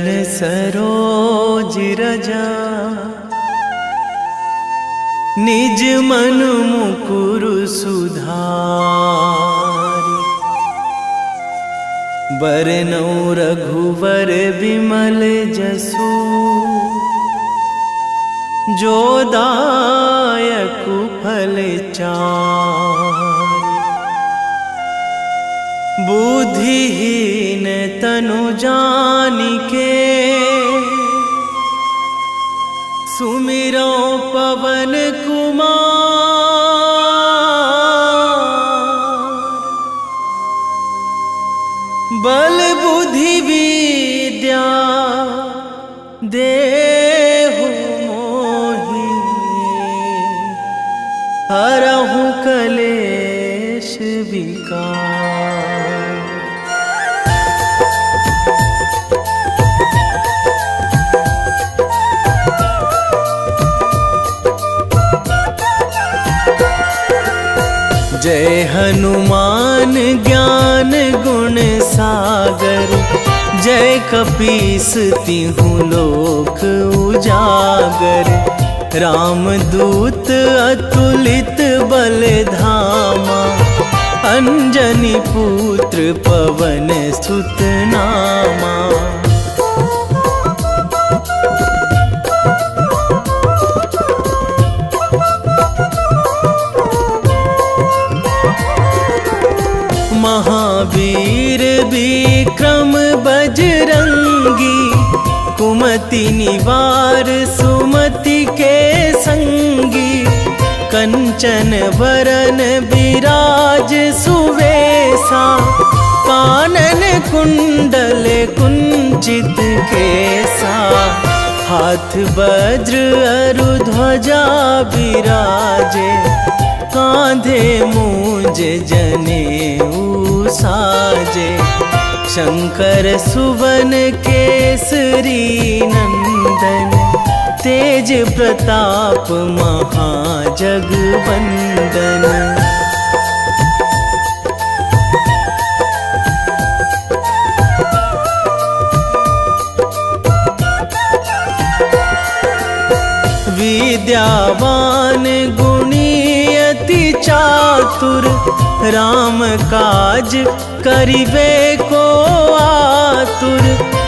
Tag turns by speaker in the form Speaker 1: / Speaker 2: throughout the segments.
Speaker 1: चरण सरोज रजा, निज मन मुकुर सुधारि। बरनौ रघुवर बिमल जसु, जो दायक फल चारि। बुद्धिहीन तनु जानिके, सुमिरो पवन कुमार। बल बुद्धि विद्या देहु मोहि, हरहु कलेश विकार। जय हनुमान ज्ञान गुण सागर, जय कपीस तिहु लोक उजागर। रामदूत अतुलित बल धामा, अंजनी पुत्र पवन सुत नामा। महावीर विक्रम बजरंगी, कुमति निवार सुमति के संगी। कंचन वरन विराज सुवेशा, कानन कुंडल कुंचित केसा। हाथ वज्र अरु ध्वजा बिराजे, कांधे मूंज जनेऊ साजे। शंकर सुवन केसरी नंदन, तेज प्रताप महाजगवंदन। विद्यावान गुणी अति चातुर, राम काज करिबे को आतुर।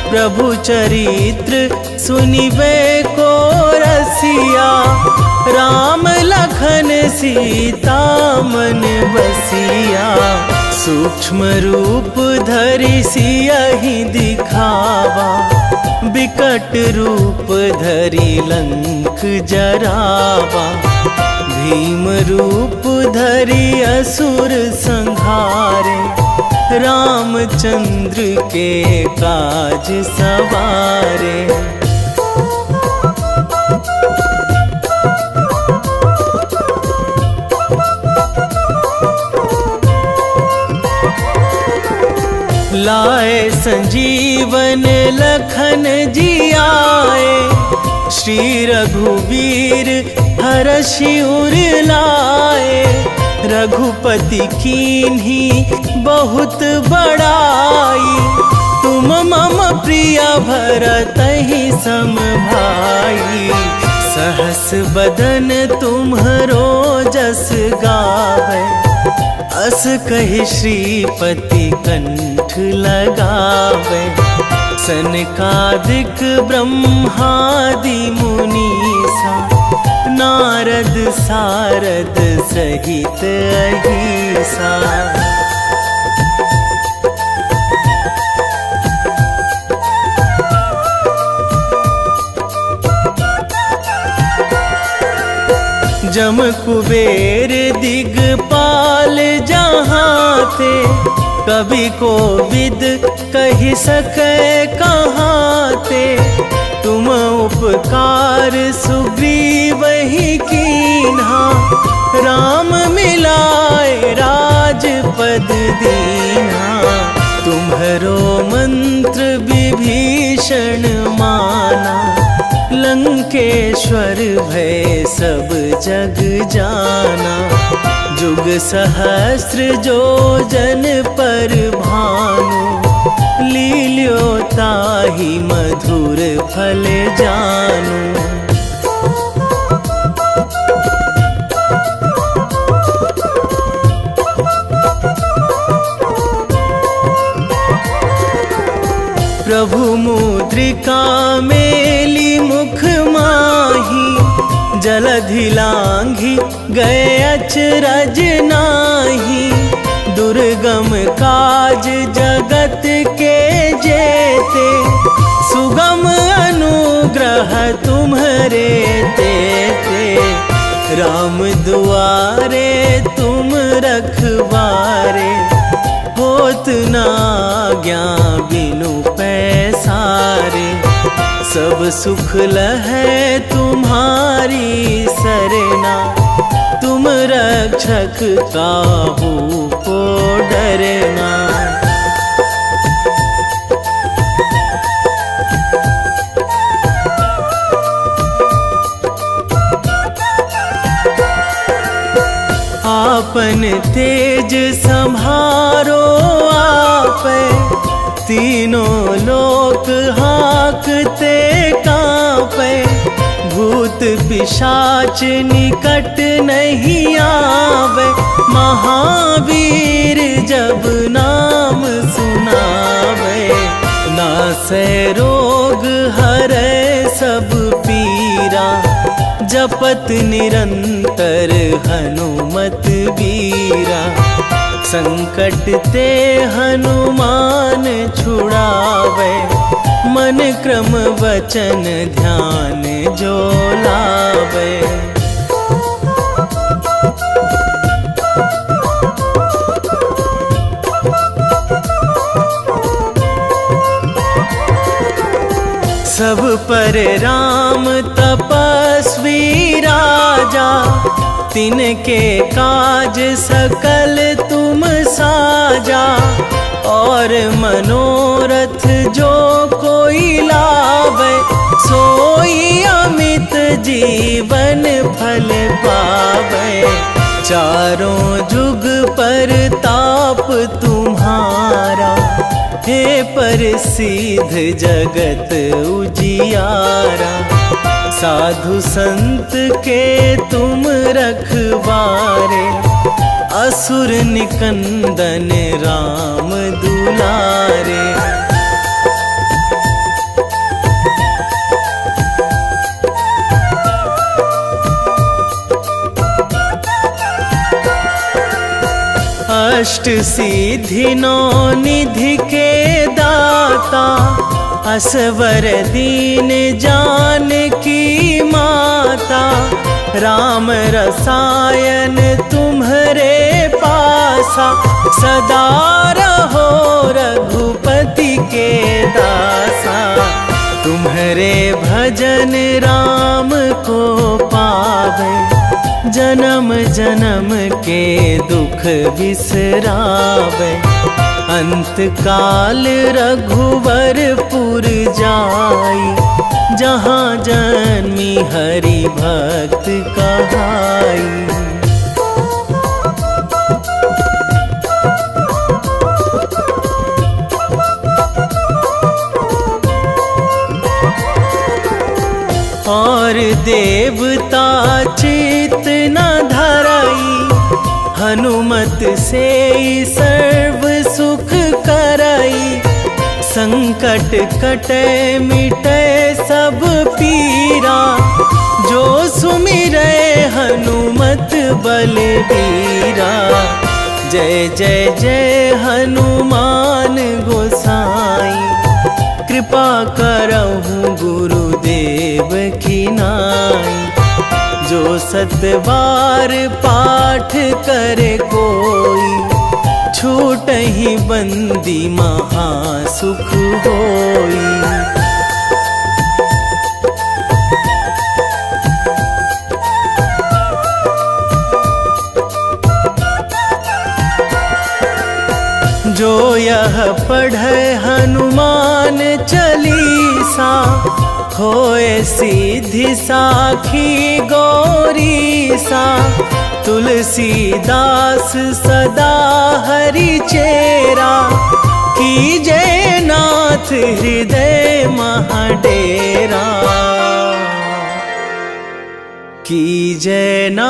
Speaker 1: प्रभु चरित्र सुनिबे को रसिया, राम लखन सीता मन बसिया। सूक्ष्म रूप धरि सियहि दिखावा, बिकट रूप धरि लंक जरावा। भीम रूप धरि असुर संहारे, रामचंद्र के काज सवारे। लाए संजीवन लखन जियाए, श्री रघुवीर हरषि उर लाए। रघुपति कीन्ही बहुत बड़ाई, तुम मम प्रिय भरतहि सम भाई। सहस बदन तुम्हरो जस गावै, अस कहि श्रीपति कंठ लगावै। सनकादिक ब्रह्मादि मुनीसा, नारद सारद सहित अहिसा। जम कुबेर दिगपाल जहाँ थे, कवि कोविद कहि सकै कहाँ ते। तुम उपकार सुग्रीवहि कीन्हा, राम मिलाए राजपद दीन्हा। तुम्हरो मंत्र विभीषण माना, लंकेश्वर भय सब जग जाना। जुग सहस्र जो जन पर भानु, लील्यो ताहि मधुर फल जानू। प्रभु मुद्रिका मेली मुख माही, जलधि लांघी गए अचरज नाही। दुर्गम काज जगत के जेते, सुगम अनुग्रह तुम्हरे तेते। राम दुआरे तुम रखवारे, होत न आज्ञा बिनु पैसारे। सब सुख लहै तुम्हारी सरना, तुम रक्षक काहू को डरना। आपन तेज संभारो आपे, तीनों लोक हाकते कांपे। भूत पिशाच निकट नहीं आवे, महावीर जब नाम सुनावे। नासै रोग हरै सब पीरा, जपत निरंतर हनुमत बीरा। संकट ते हनुमान छुड़ावे, मन क्रम वचन ध्यान जो लावे। सब पर राम तपस्वी राजा, तिनके काज सकल तुम साजा। और मनोरथ जो कोई लावे, सोई अमित जीवन फल पावे। चारों जुग पर ताप तुम्हारा, हे प्रसिद्ध जगत उजियारा। साधु संत के तुम रखवारे, असुर निकंदन राम दुलारे। अष्ट सिद्धि नौ निधि के दाता, असवर दीन जानकी माता। राम रसायन तुम्हरे पासा, सदा रहो रघुपति के दासा। तुम्हरे भजन राम को पावे, जन्म जन्म के दुख बिसरावे। अंत काल रघुवरपुर जाई, जहाँ जन्मी हरि भक्त कहाई। और देवता चित न धराई, हनुमत से सर्व सुख कराई। संकट कटे मिटे सब पीरा, जो सुमिरै हनुमत बलबीरा। जय जय जय हनुमान गोसाई, कृपा करहु गुरुदेव की नाई। जो सतबार पाठ करे कोई, छूटहि बंदी महासुख होई। जो यह पढ़े हनुमान चालीसा, होए सीधी साखी गौरीसा। तुलसीदास सदा हरि चेरा, कीजे नाथ हृदय महाडेरा, कीजे नाथ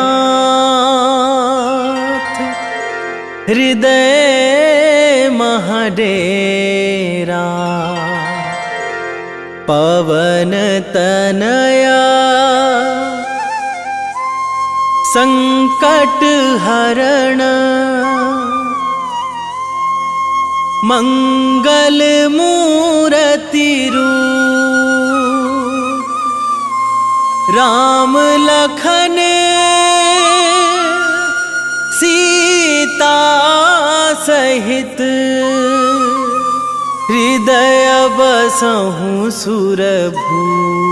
Speaker 1: हृदय महाडेरा। पवन तनया संकट हरण, मंगल मूर्ति रूप, राम लखन सीता सहित, हृदय बसहु सुरभूप।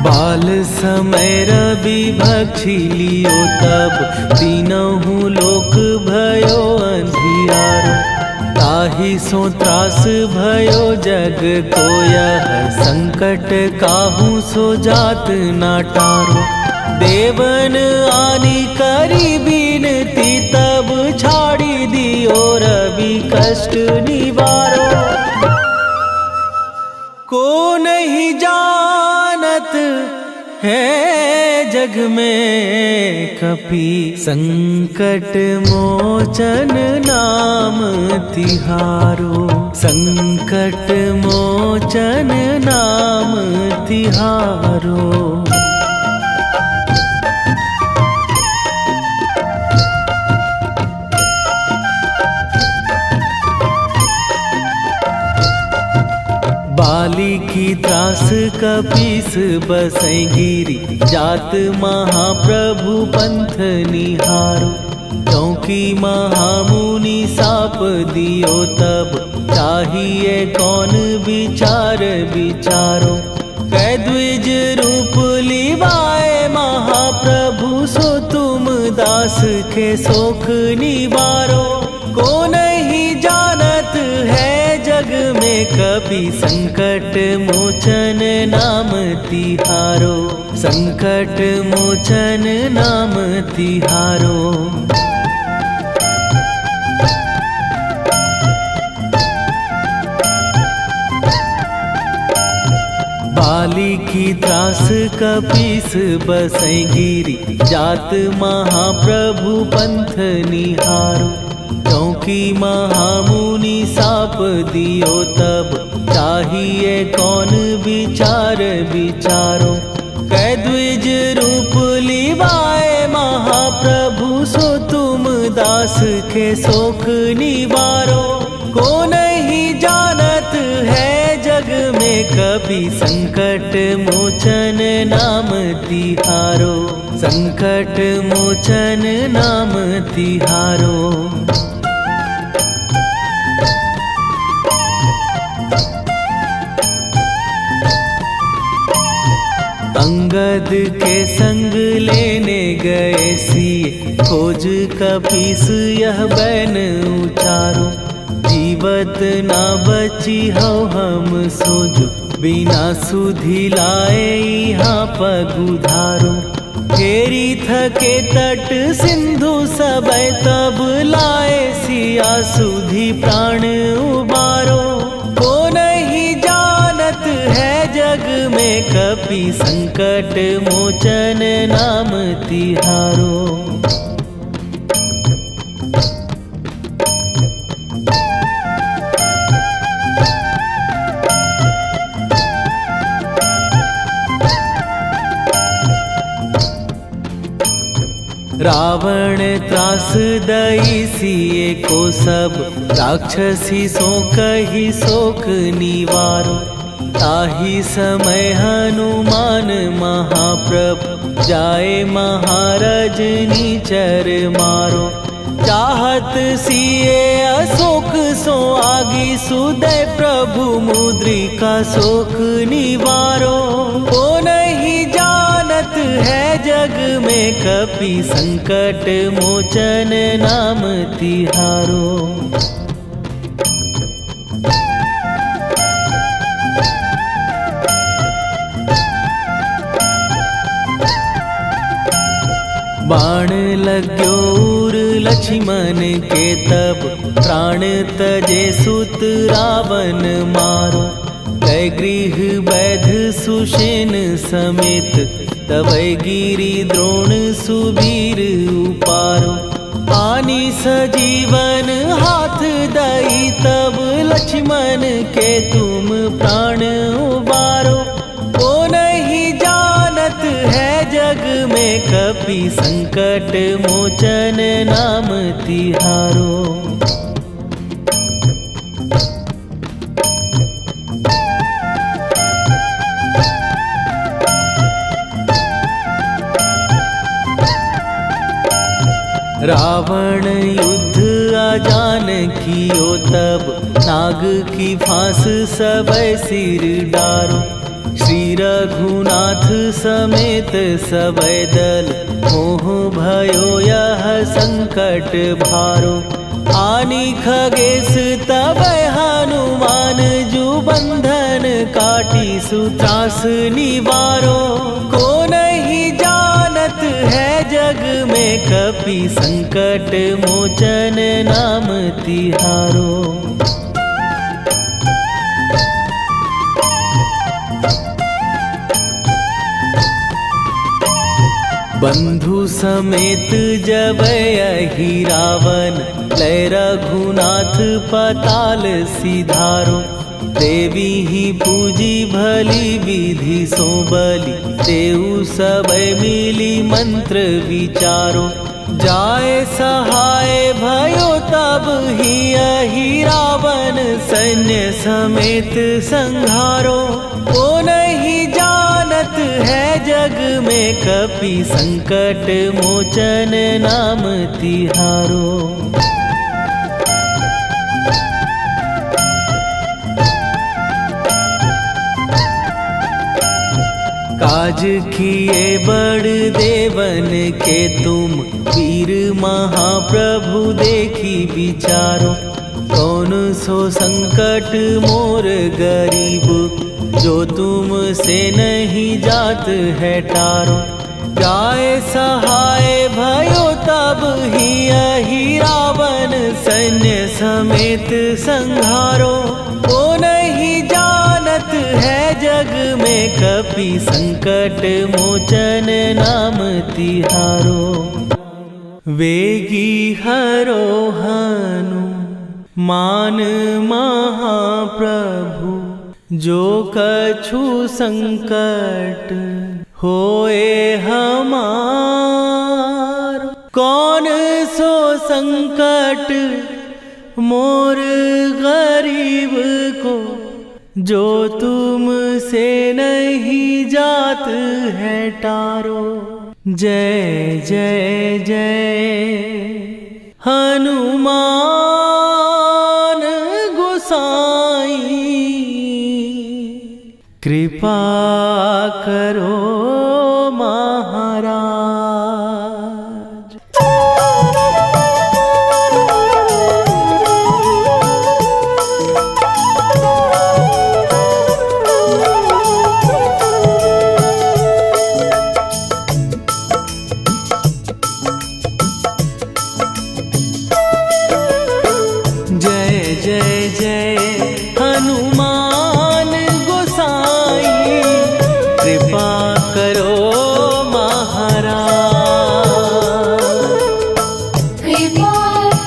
Speaker 1: बाल समय रवि भक्षी लियो तब, तीनहु लोक भयो अंधियारो। ताहि सो त्रास भयो जग को यह, संकट काहू सो जात ना टारो। देवन आनी करी बिनती तब, छाड़ी दियो रवि कष्ट निवारो। को नहीं जानत है जग में कपि, संकट मोचन नाम तिहारो। संकट मोचन नाम तिहारो। बाली की त्रास कपीस बसै गिरी, जात महाप्रभु पंथ निहारो। क्योंकि महामुनि साप दियो तब, चाहिए कौन विचार विचारो। कै द्विज रूप लिवाए महाप्रभु, सो तुम दास के शोक निवारो। को नहीं जानत है जग में कपि, संकट मोचन नाम तिहारो। संकट मोचन नाम तिहारो। बाली की त्रास कपीस बसै गिरी, जात महाप्रभु पंथ निहारो। क्योंकि महामुनि साप दियो तब, चाहिए कौन विचार विचारो। कै द्विज रूप लिवाए महाप्रभु, सो तुम दास के शोक निवारो। को नहीं जानत है जग में कपि, संकट मोचन नाम तिहारो। संकट मोचन नाम तिहारो। अंगद के संग लेने गए सिए, खोज कपीस यह बैन उचारो। जीवत ना बची हो हम सोजो, बिना सुधि लाए यहाँ पगुधारो। घेरी थके तट सिंधु सबय, तब लाए सिया सुधि प्राण उबारो। को नहीं जानत है जग में कपि, संकट मोचन नाम तिहारो। रावण त्रास दई सिए को सब, राक्षसी सो कही शोक निवारो। ताहि समय हनुमान महाप्रभु, जाए महाराज नीचर मारो। चाहत सिए अशोक सो आगी, सुदय प्रभु मुद्रिका शोक निवारो। को नहीं जानत है जग में कपि संकट मोचन नाम तिहारो। बाण लाग्यो उर लक्ष्मण के तब, प्राण तजे सुत रावण मारो। कै गृह वैध सुषेण समेत, तबै गिरि द्रोण सुबीर उपारो। आनी सजीवन हाथ दई तब, लक्ष्मण के तुम प्राण उबारो। ओ नहीं जानत है जग में, कपि संकट मोचन नाम तिहारो। रावण युद्ध आजान कियो तब, नाग की फांस सबै सिर डारो। श्री रघुनाथ समेत सबै दल, मोह भयो यह संकट भारो। आनी खगेश तबै हनुमान, जु बंधन काटी सुत्रास निवारो। को नहीं जानत है जग में, कपि संकट मोचन नाम तिहारो। बंधु समेत जबै अहि रावण, लै रघुनाथ पताल सिधारो। देवी ही पूजी भली विधि सो बलि, तेउ सबै मिली मंत्र विचारो। जाए सहाय भयो तब ही अहि रावण, सैन्य समेत संहारो। ओ नहीं जानत है जग में, कपि संकट मोचन नाम तिहारो। काज किए बड़ देवन के तुम, वीर महाप्रभु देखी विचारो। कौन सो संकट मोर गरीब, जो तुम से नहीं जात है टारो। जाए सहाय भयो तब ही अहि रावण, सैन्य समेत संहारो। ओ नहीं जानत है जग में, कपि संकट मोचन नाम तिहारो। वेगी हरो हनु मान महाप्रभु, जो कछु संकट होए हमार। कौन सो संकट मोर गरीब को, जो तुम से नहीं जात है टारो। जय जय जय हनुमान गोसाई, कृपा करो महाराज। जय जय जय हनुमान गोसाई, कृपा करो महाराज।
Speaker 2: कृपा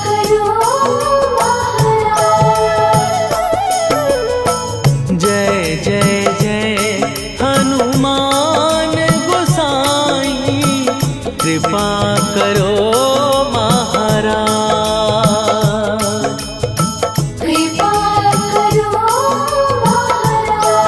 Speaker 2: करो महाराज।
Speaker 1: जय जय जय हनुमान गोसाई, कृपा करो महाराज।
Speaker 2: कृपा करो महाराज।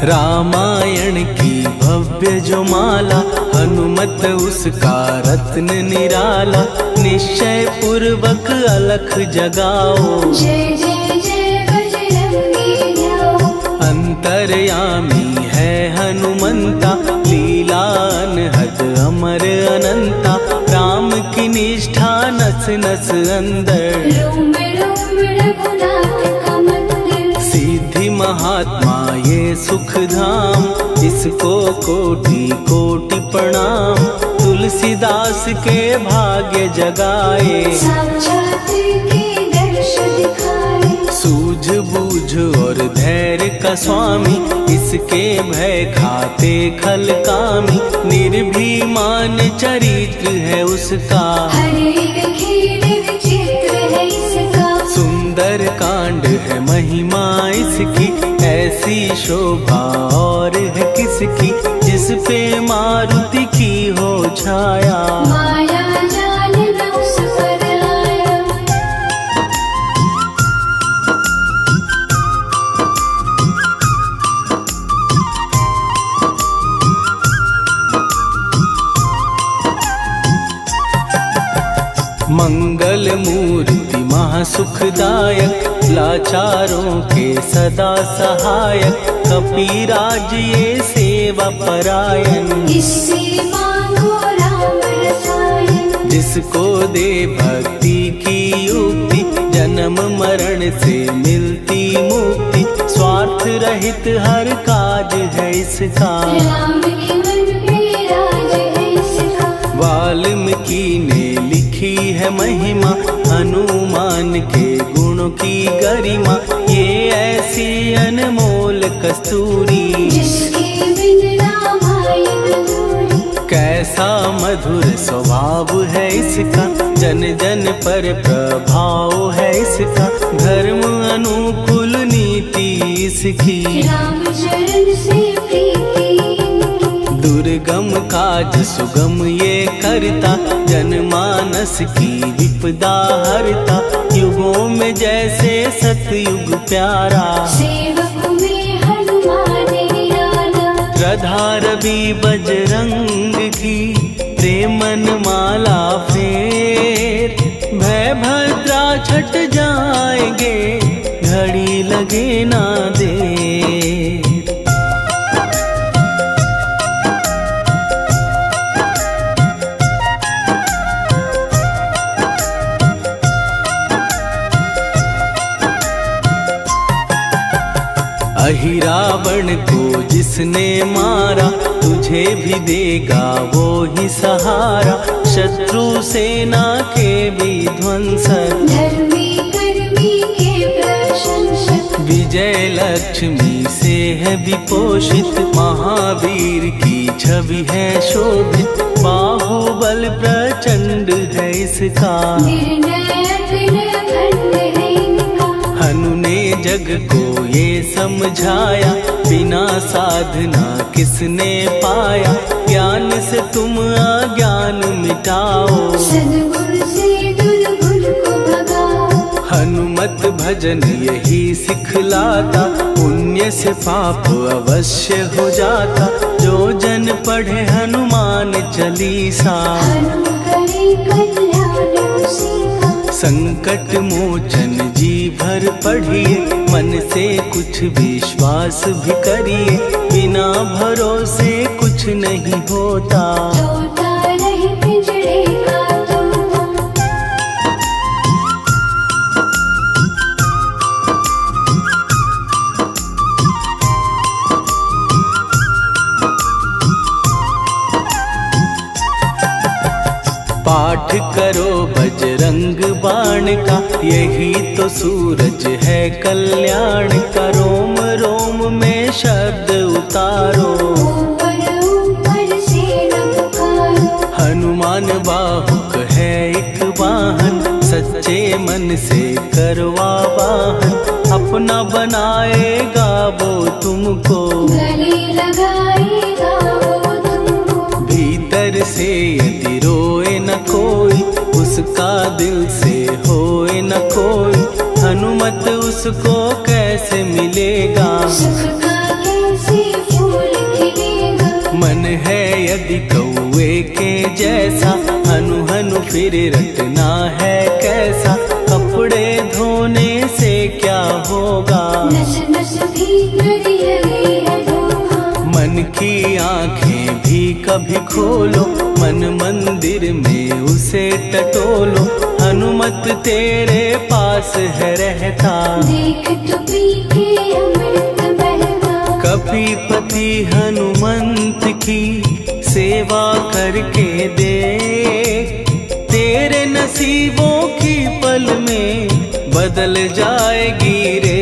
Speaker 1: रामायण की भव्य जो माला, हनुमत उसका रत्न निराला। निश्चय पूर्वक अलख जगाओ,
Speaker 2: जय जय जय बजरंगी जाओ।
Speaker 1: अंतर्यामी है हनुमंता, लीला अनहद अमर अनंता। राम की निष्ठा नस नस अंदर,
Speaker 2: रोम रोम रघुनाथ का मंदिर।
Speaker 1: सिद्धि महात्मा ये सुख धाम, इसको कोटि कोटि प्रणाम। तुलसीदास के भाग्य जगाए,
Speaker 2: साक्षात के दर्श दिखाए।
Speaker 1: सूझ बूझ और धैर्य का स्वामी, इसके भय खाते खल कामी। निर्भीमान चरित्र है उसका,
Speaker 2: हर एक खेल विचित्र है इसका।
Speaker 1: सुंदर कांड है महिमा इसकी। ऐसी शोभा और है किसकी, जिस पे मारुति की हो छाया।
Speaker 2: माया जाल न उस पर आया।
Speaker 1: मंगल मूर्ति महासुखदायक, लाचारों के सदा सहायक। कपीराज ये सेवा परायण,
Speaker 2: इससे मांगो राम रसायन।
Speaker 1: जिसको दे भक्ति की युक्ति, जन्म मरण से मिलती मुक्ति। स्वार्थ रहित हर काज है इसका,
Speaker 2: राम के मन पे राज है इसका।
Speaker 1: वाल्मीकि ने लिखी है महिमा, हनुमान के गुणों की गरिमा। ये ऐसी अनमोल कस्तूरी,
Speaker 2: जिसके बिन रामायण अधूरी।
Speaker 1: कैसा मधुर स्वभाव है इसका, जन जन पर प्रभाव है इसका। धर्म अनुकूल नीति इसकी,
Speaker 2: राम चरण से प्रीति इनकी।
Speaker 1: दुर्गम काज सुगम ये करता, जनमानस की विपदा हरता। युगों में जैसे सतयुग प्यारा,
Speaker 2: सेवक में हनुमान निराला।
Speaker 1: श्रद्धा रवि बजरंग की, प्रेमन माला फेर। भय भद्रा छट जाएंगे, घड़ी लगे ना देर। अहिरावण को जिसने मारा, तुझे भी देगा वो ही सहारा। शत्रु सेना के विध्वंसक,
Speaker 2: धर्मी कर्मी के प्रशंसक।
Speaker 1: विजय लक्ष्मी से है विपोषित। महावीर की छवि है शोभित, बाहुबल प्रचंड है इसका।
Speaker 2: निर्णय अखंड है इनका।
Speaker 1: हनु ने जग को ये समझाया, बिना साधना किसने पाया। ज्ञान से तुम अज्ञान मिटाओ,
Speaker 2: सद्गुण से दुर्गुण को भगाओ।
Speaker 1: हनुमत भजन यही सिखलाता, पुण्य से पाप अवश्य हो जाता। जो जन पढ़े हनुमान चालीसा,
Speaker 2: हनु करे कल्याण उसी का।
Speaker 1: संकट मोचन जी भर पढ़िए, मन से कुछ विश्वास भी करिए। बिना भरोसे कुछ नहीं होता,
Speaker 2: तोता रहे पिंजड़े का तोता।
Speaker 1: पाठ करो बजरंग बाण का, यही तो सूरज है कल्याण का। रोम रोम में शब्द उतारो,
Speaker 2: ऊपर ऊपर से न पुकारो।
Speaker 1: हनुमान बाहुक है एक वाहन, सच्चे मन से करवा वाहन। अपना बनाएगा वो तुमको,
Speaker 2: गले लगाएगा वो तुमको।
Speaker 1: भीतर से यदि रोए न कोई, उसका दिल से होए न कोई। हनुमत उसको कैसे मिलेगा,
Speaker 2: सुख का कैसे
Speaker 1: यदि कौए के जैसा हनु हनु फिर रटना है कैसा, कपड़े धोने से क्या होगा,
Speaker 2: नस नस भीतर यही है धोखा।
Speaker 1: मन की आंखें भी कभी खोलो, मन मंदिर में उसे टटोलो, हनुमत तेरे पास है रहता,
Speaker 2: देख तो पी के अमृत बहता।
Speaker 1: कपीपति हनुमंत की सेवा करके देख, तेरे नसीबों की पल में बदल जाएगी रे।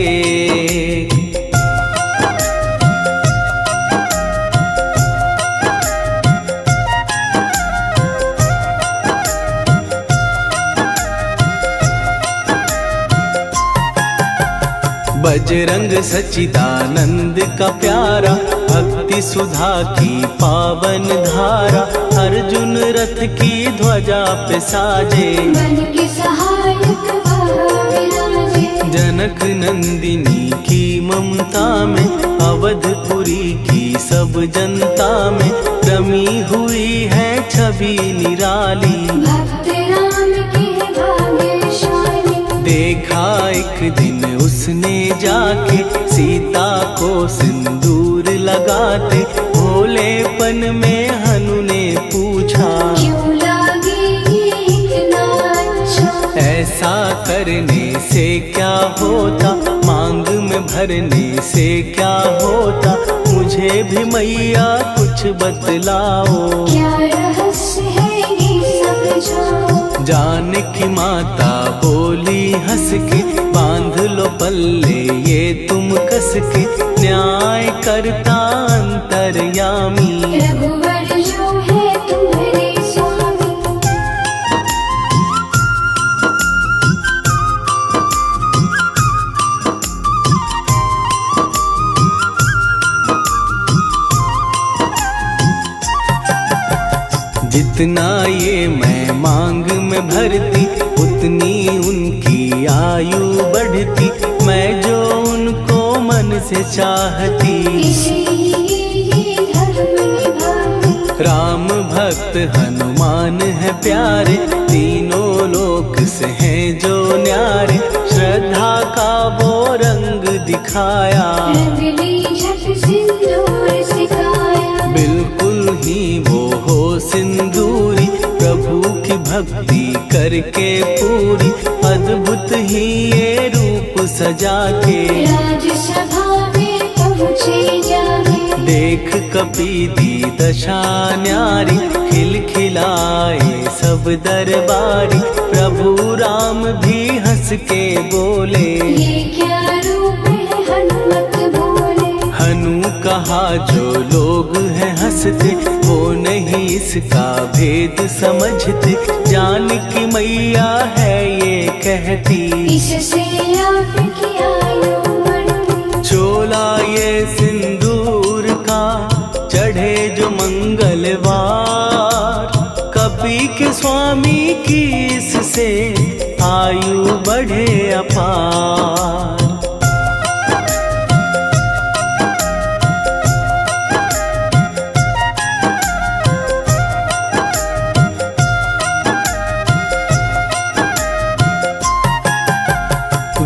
Speaker 1: बजरंग सच्चिदानंद का प्यारा, भक्ति सुधा की पावन धारा, अर्जुन रथ की ध्वजा पे साजे,
Speaker 2: बन के सहायक वह विराजे।
Speaker 1: जनक नंदिनी की ममता में, अवधपुरी की सब जनता में, रमी हुई है छवि निराली,
Speaker 2: भक्त राम के भाग्यशाली।
Speaker 1: देखा एक दिन उसने जाके सीता को सिंदूर लगाते, भोलेपन में हनु ने पूछा,
Speaker 2: क्यों लागे ये इतना अच्छा।
Speaker 1: ऐसा करने से क्या होता, मांग में भरने से क्या होता, मुझे भी मैया कुछ बतलाओ,
Speaker 2: क्या रहस्य है ये समझाओ।
Speaker 1: जानकी माता बोली हंस के, बांध लो पल्ले ये तुम कस के, न्याय करता अंतर्यामी,
Speaker 2: रघुवर जो है तुम्हारे स्वामी।
Speaker 1: जितना ये मैं मांग में भरती, उतनी उनकी आयु बढ़ती, मैं जो उनको मन से चाहती,
Speaker 2: इसीलिए धर्म निभाती।
Speaker 1: राम भक्त हनुमान है प्यारे, तीनों लोक से हैं जो न्यारे, श्रद्धा का वो रंग दिखाया,
Speaker 2: रंग ली झट सिंदूर सिखाया।
Speaker 1: बिल्कुल ही वो हो सिंदूरी, प्रभु की भक्ति करके पूरी, अद्भुत ही ये रूप सजा के,
Speaker 2: राजसभा में पहुँचे जाके।
Speaker 1: देख कपी दी दशा न्यारी, खिलखिलाए सब दरबारी, प्रभु राम भी हंस के बोले,
Speaker 2: ये क्या रूप है हनुमत बोले।
Speaker 1: हनु कहा जो लोग हैं हंसते, वो नहीं इसका भेद समझते, जानकी मैया है ये कहती,
Speaker 2: इससे आपकी आयु बढ़ती।
Speaker 1: चोला ये सिंदूर का चढ़े जो मंगलवार, कपी के स्वामी की इससे आयु बढ़े अपार।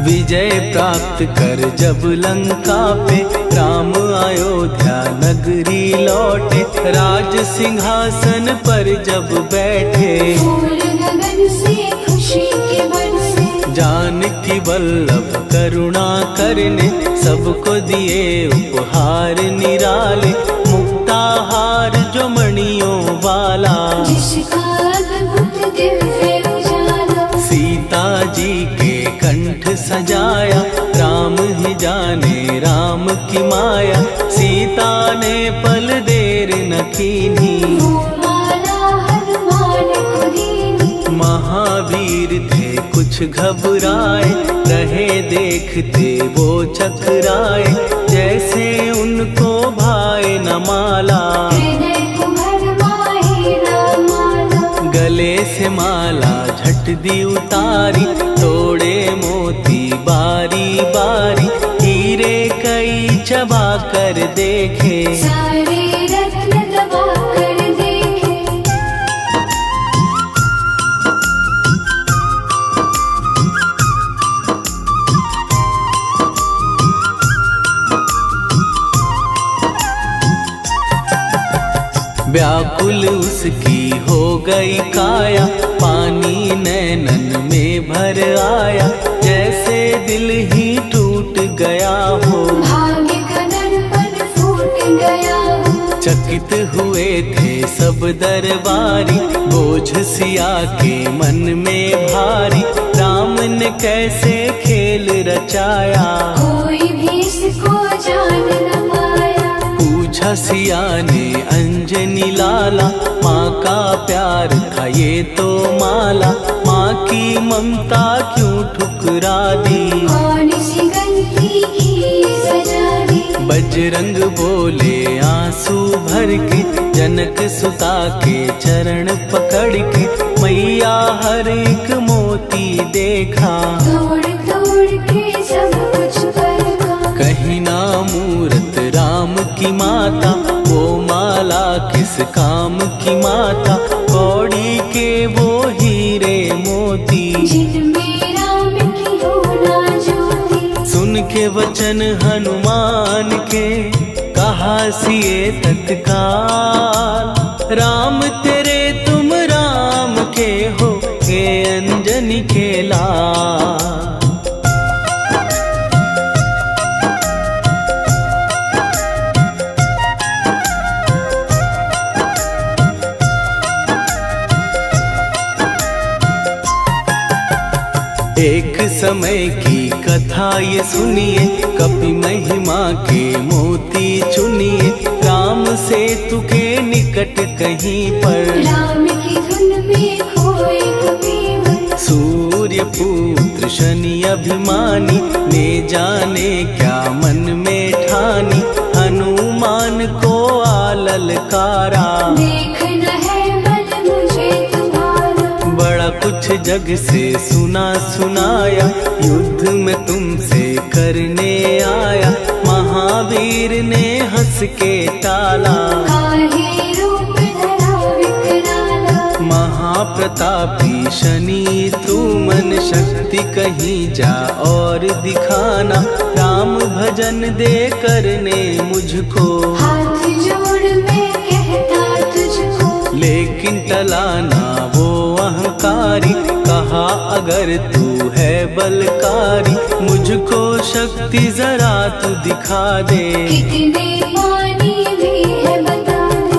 Speaker 1: विजय प्राप्त कर जब लंका पे, राम अयोध्या नगरी लौटे, राज सिंहासन पर जब बैठे,
Speaker 2: फूल गगन से खुशी के बरसे।
Speaker 1: जानकी वल्लभ करुणा करने, सबको दिए उपहार निराले, मुक्ताहार जो मणियों वाला,
Speaker 2: जिसका अद्भुत दिव्य उजाला।
Speaker 1: सीता जी के कंठ सजाया, राम ही जाने राम की माया, सीता ने पल देर न कीन्ही,
Speaker 2: वो माला हनुमान को दीनी।
Speaker 1: महावीर थे कुछ घबराए, रहे देखते वो चकराए, जैसे उनको भाए न माला,
Speaker 2: हृदय को भरमाए रामाला।
Speaker 1: गले से माला झट दी उतारी, तोड़े मोती बारी बारी, हीरे कई चबा कर देखे,
Speaker 2: सारे रत्न दबा कर दे।
Speaker 1: व्याकुल उसकी हो गई काया, पानी नैनन में भर आया, जैसे दिल ही टूट गया हो।
Speaker 2: भाग्य का दर्पण फूट गया हो।
Speaker 1: चकित हुए थे सब दरबारी, बोझ सिया के मन में भारी, राम ने कैसे खेल रचाया,
Speaker 2: कोई भी इसको जान न पाया।
Speaker 1: पूछा सिया ने अंजनी लाला, माँ का प्यार था ये तो माला, माँ की ममता क्यों ठुकरा दी,
Speaker 2: कौन सी गलती की सजा दी।
Speaker 1: बजरंग बोले आंसू भर के, जनक सुता के चरण पकड़ के, मैया हर एक मोती देखा,
Speaker 2: तोड़ तोड़ के सब कुछ परखा।
Speaker 1: कहीं ना मूरत राम की माता, वो माला किस काम की माता, कौड़ी के वो हीरे मोती,
Speaker 2: जिनमें राम की हो ना ज्योति।
Speaker 1: सुन के वचन हनुमान के, कहा सिए तत्काल, राम तेरे तुम राम के हो, हे अंजनी के लाल। एक समय की कथा ये सुनिए, कपि महिमा के मोती चुनिए, राम सेतु के निकट कहीं पर,
Speaker 2: राम की धुन में खोए कबीर।
Speaker 1: सूर्य पुत्र शनि अभिमानी, ने जाने क्या मन में ठानी, हनुमान को आललकारा,
Speaker 2: देखना है बल मुझे तुम्हारा।
Speaker 1: बड़ा कुछ जग से सुना सुनाया, युद्ध में तुमसे करने आया, महावीर ने हंस के टाला,
Speaker 2: काहे रूप धरा विकराला।
Speaker 1: महाप्रतापी शनि तू मन शक्ति कहीं जा और दिखाना, राम भजन दे करने मुझको,
Speaker 2: हाथ जोड़ मैं कहता तुझको।
Speaker 1: लेकिन टला ना वो अहंकारी, कहा अगर तू है बलकारी, मुझको शक्ति जरा तू दिखा दे,
Speaker 2: कितने पानी भी है बता दे।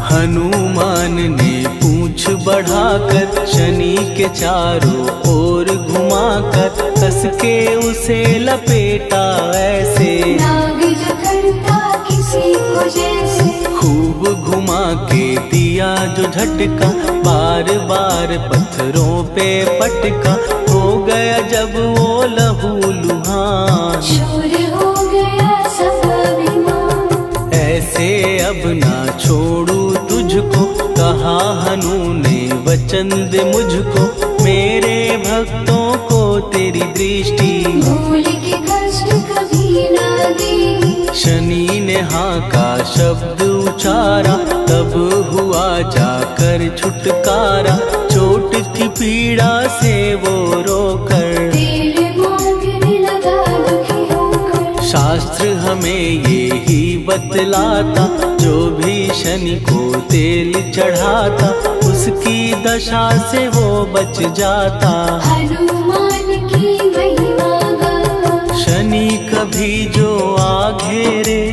Speaker 1: हनुमान ने पूंछ बढ़ाकर, शनि के चारों ओर घुमाकर, कस के उसे लपेटा ऐसे,
Speaker 2: नाग जो करता किसी को जैसे।
Speaker 1: खूब घुमा के दिया जो झटका, बार बार पत्थरों पे पटका, हो गया जब वो लहू लुहान,
Speaker 2: शूर हो गया सब अभिमान।
Speaker 1: ऐसे अब ना छोड़ू तुझको, कहा हनु ने वचन दे मुझको, मेरे भक्तों को तेरी दृष्टि,
Speaker 2: भूल के कष्ट कभी ना दी।
Speaker 1: शनि ने हाँ का शब्द उचारा, तब हुआ जाकर छुटकारा, चोट की पीड़ा से वो रोकर,
Speaker 2: तेल मांगने लगा दुखी होकर।
Speaker 1: शास्त्र हमें ये ही बतलाता, जो भी शनि को तेल चढ़ाता, उसकी दशा से वो बच जाता,
Speaker 2: हनुमान की महिमा गाता।
Speaker 1: शनि कभी जो आ घेरे,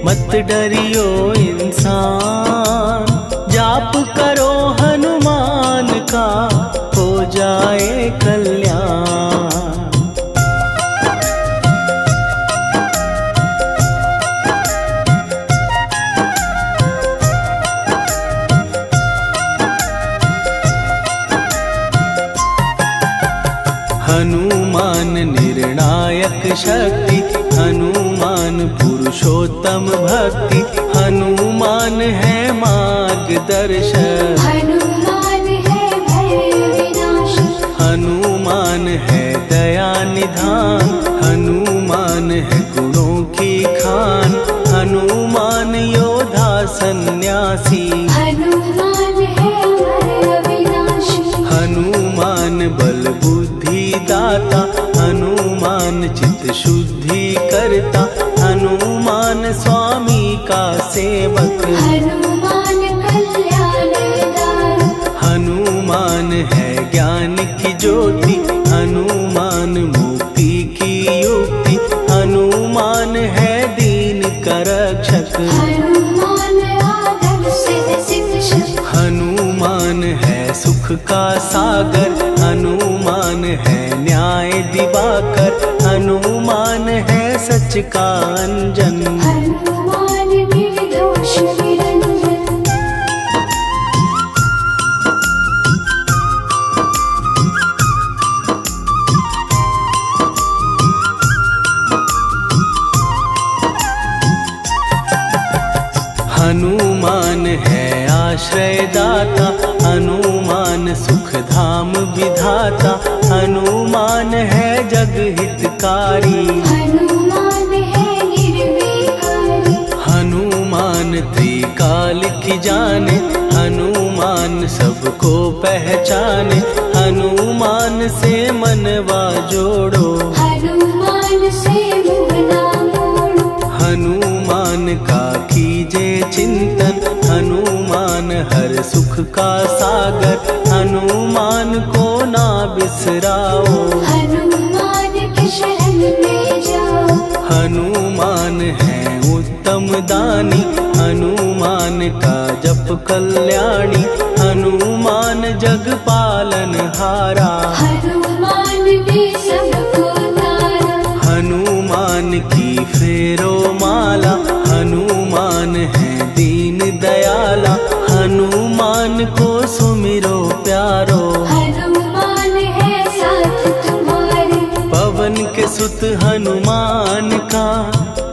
Speaker 1: मत डरियो इंसान, जाप करो हनुमान का, हो जाए कल्याण। हनुमान निर्णायक शक्ति, हनुमान पुरुषोत्तम भक्ति, हनुमान है मार्गदर्शक,
Speaker 2: हनुमान है भय विनाशक।
Speaker 1: हनुमान है दया निधान, हनुमान है गुणों की खान, हनुमान योद्धा सन्यासी,
Speaker 2: हनुमान है
Speaker 1: बल बुद्धि दाता, हनुमान चित शुद्धि करता, हनुमान स्वामी का सेवक।
Speaker 2: हनुमान कल्याण दाता,
Speaker 1: हनुमान है ज्ञान की ज्योति, हनुमान मुक्ति की युक्ति, हनुमान है दीन का रक्षक।
Speaker 2: हनुमान आदर सिद्ध शिक्षक,
Speaker 1: हनुमान है सुख का सागर, हनुमान है न्याय दिवाकर, हनुमान है सच का अंजन।
Speaker 2: हनुमान निर्दोष निरंजन,
Speaker 1: हनुमान है आश्रय दाता, हनुमान सुख धाम विधाता, हनुमान है जग हितकारी।
Speaker 2: हनुमान है निर्विकारी,
Speaker 1: हनुमान त्रिकाल की जाने, हनुमान सबको पहचाने, हनुमान से मनवा जोड़ो।
Speaker 2: हनुमान से मुँह ना मोड़ो,
Speaker 1: हनुमान का कीजे चिंतन, हनुमान हर सुख का सागर, हनुमान को ना बिसराओ।
Speaker 2: हनुमान की शरण में जाओ।
Speaker 1: हनुमान है उत्तम दानी, हनुमान का जप कल्याणी, हनुमान जग पालन हारा।
Speaker 2: हनुमान ने सबको तारा,
Speaker 1: हनुमान की फेरो माला, हनुमान है दीन दयाला, हनुमान को सुमिरो प्यारो।
Speaker 2: हनुमान है साथ तुम्हारे,
Speaker 1: पवन के सुत हनुमान का,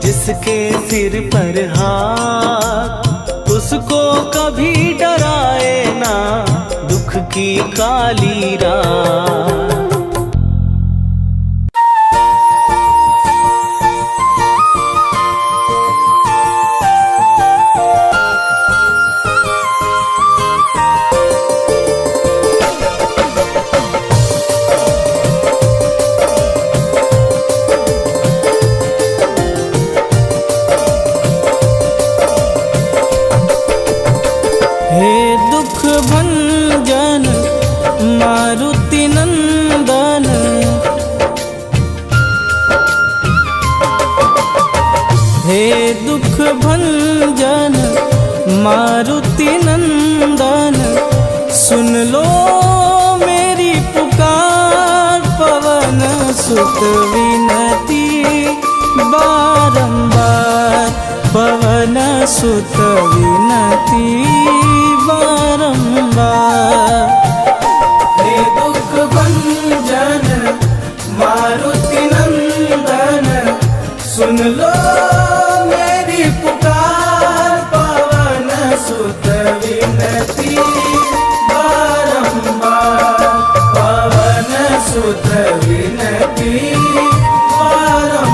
Speaker 1: जिसके सिर पर हाथ, उसको कभी डराए ना दुख की काली रात। हे दुख भंजन मारुति नंदन, हे दुख भंजन मारुति नंदन, सुन लो मेरी पुकार, पवन सुत विनती बारंबार, पवन सुत विनती बारंबार। हे दुख भंजन मारुति नंदन, सुन लो मेरी पुकार, पवन सुत विनती बारंबार, पवन सुत विनती बारंबार।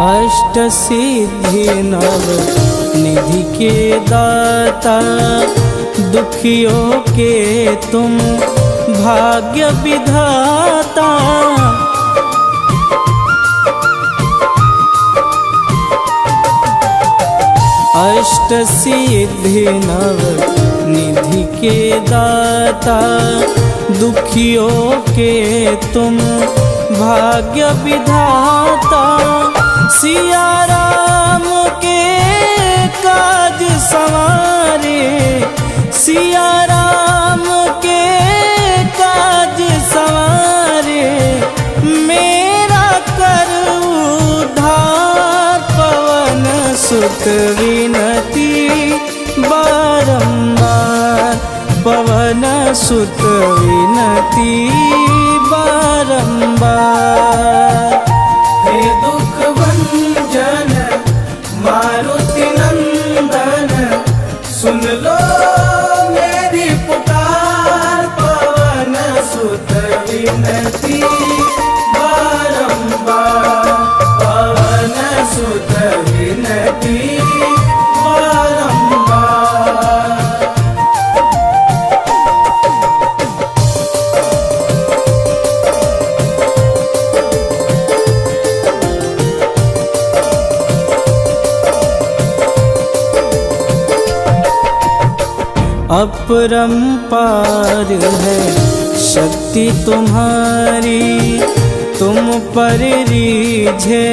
Speaker 1: अष्ट सिद्धि नव निधि के दाता, दुखियों के तुम भाग्य विधाता। अष्ट सिद्धि नव निधि के दाता, दुखियों के तुम भाग्य विधाता। सिया राम के काज सवारे, सिया राम के काज सवारे, मेरा कर उद्धार, पवन सुत विनती बारंबार, पवन सुत विनती बारंबार। हे दुख भंजन मारुति नंदन, अपरंपार है शक्ति तुम्हारी, तुम पर रीझे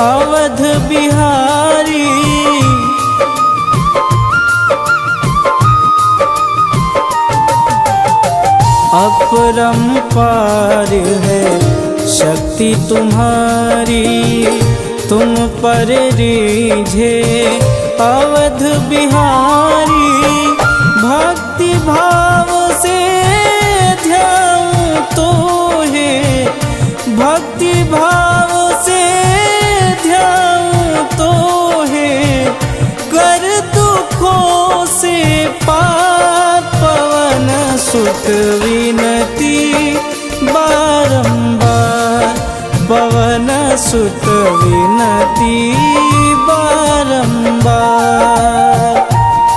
Speaker 1: अवध बिहारी। अपरंपार है शक्ति तुम्हारी, तुम पर रीझे अवध बिहारी। भक्ति भाव से ध्यान तो है, भक्ति भाव से ध्यान तो है, कर दुखों से पार पवन सुत विनती बारंबार, पवन सुत विनती बारंबार।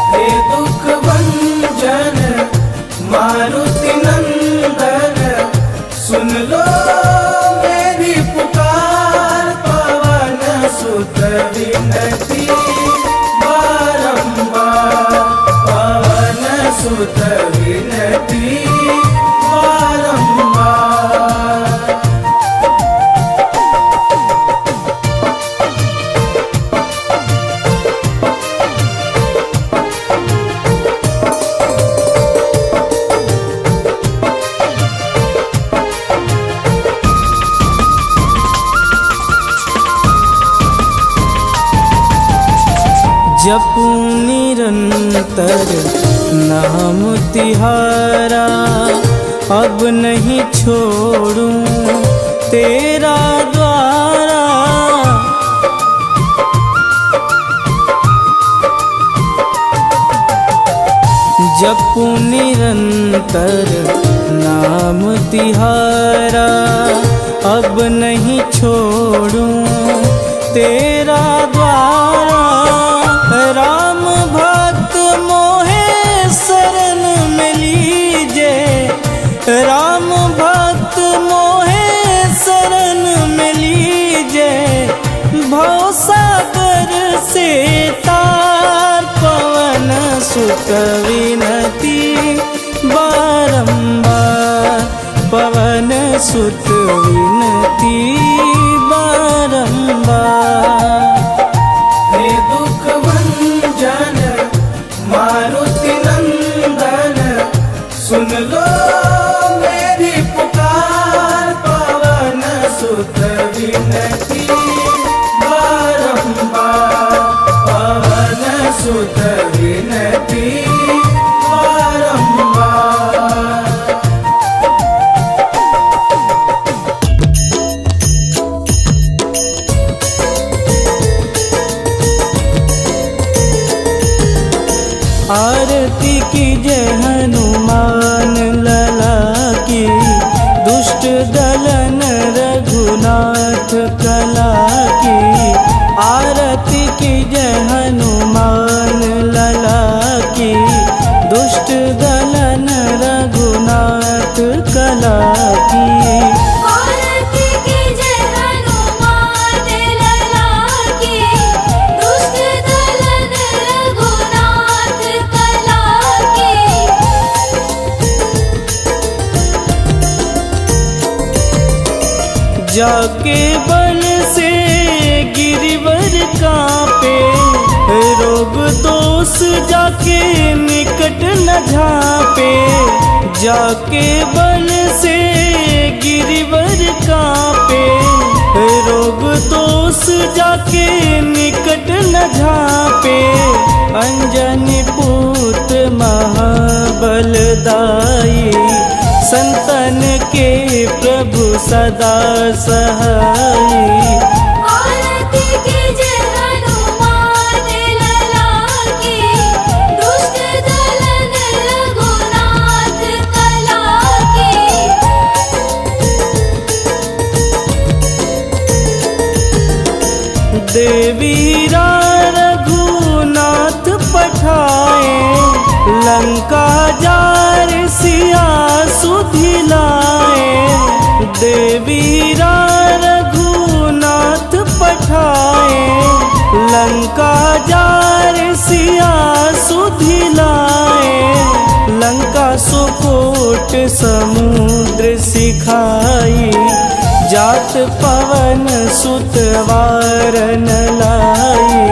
Speaker 3: हे दुख भंजन मारुति नंदन, सुन लो मेरी पुकार, पवन सुत विनती बारंबार, पवन सुत विनती बारंबार।
Speaker 1: जपू निरंतर नाम तिहारा, अब नहीं छोड़ूं तेरा द्वारा। जपू निरंतर नाम तिहारा, अब नहीं छोड़ूं तेरा द्वारा। राम भक्त मोहे शरण में लीजे, राम भक्त मोहे शरण में लीजे। भवसागर से तार पवन सुत विनती बारंबार, पवन सुत विनती बारंबार।
Speaker 3: हे दुख भंजन मारुति नंदन, सुन लो मेरी पुकार, पवन सुत विनती बारंबार, पवन सुत विनती बारंबार।
Speaker 1: आरती की जय हनुमान लला की, दुष्ट दलन रघुनाथ कला की। आरती की जय हनुमान लला की, दुष्ट दलन रघुनाथ कला की।
Speaker 2: आरती की जय हनुमान लला की, दुष्ट दलन रघुनाथ कला की।
Speaker 1: जाके बल से गिरिवर कांपे, रोग दोष जाके निकट न झांपे। जाके बल से गिरिवर कांपे, रोग दोष जाके निकट न झांपे। अंजनी पूत महाबलदाई, संतन के प्रभु सदा सहाई।
Speaker 2: आरती की जय हनुमान लला की, दुष्ट दलन रघुनाथ कला की।
Speaker 1: देवीरा रघुनाथ पठाए, लंका जार सिया सुधिलाए। देवीरा रघुनाथ पठाए, लंका जार सिया सुधिलाए, लंका सुकोट समुद्र सिखाई, जात पवन सुत वारन लाई।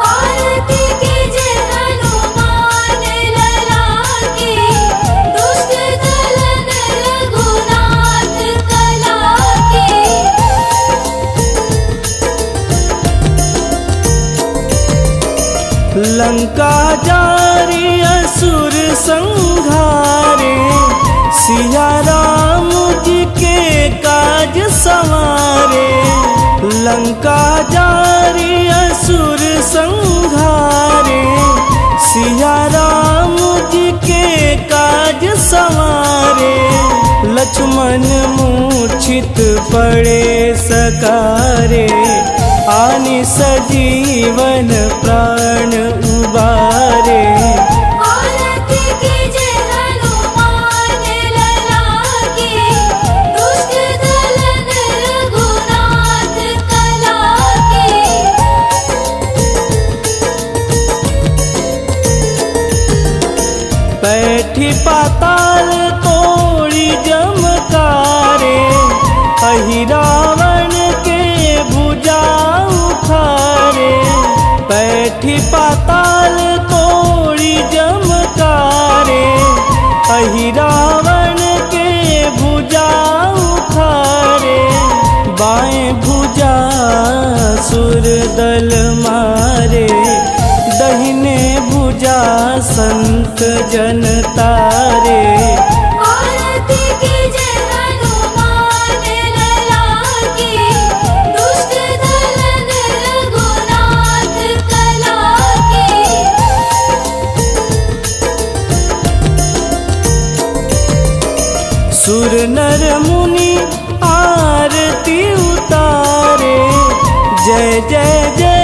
Speaker 2: आरती कीजे हनुमान लला की, दुष्ट दलन रघुनाथ कला की।
Speaker 1: लंका जारी असुर संहारे, सिया राम जी के काज संवारे। लंका जारी असुर संहारे, सिया राम जी के काज संवारे। लक्ष्मण मूर्छित पड़े सकारे, आनि सजीवन प्राण उबारे।
Speaker 2: आरती कीजे हनुमान लला की, दुष्ट दलन रघुनाथ कला की।
Speaker 1: बैठी पाताल तोड़ी जमकारे, अहि रावण के भुजा उखारे। बैठी पाताल तोड़ी जमकारे, अहि रावण के भुजा उखारे। बाएं भुजा सुर दल मारे, दहिने भुजा संत जन तारे।
Speaker 2: आरती कीजे हनुमान लला की, दुष्ट दलन रघुनाथ कला की।
Speaker 1: सुर नर मुनि आरती उतारे, जय जय जय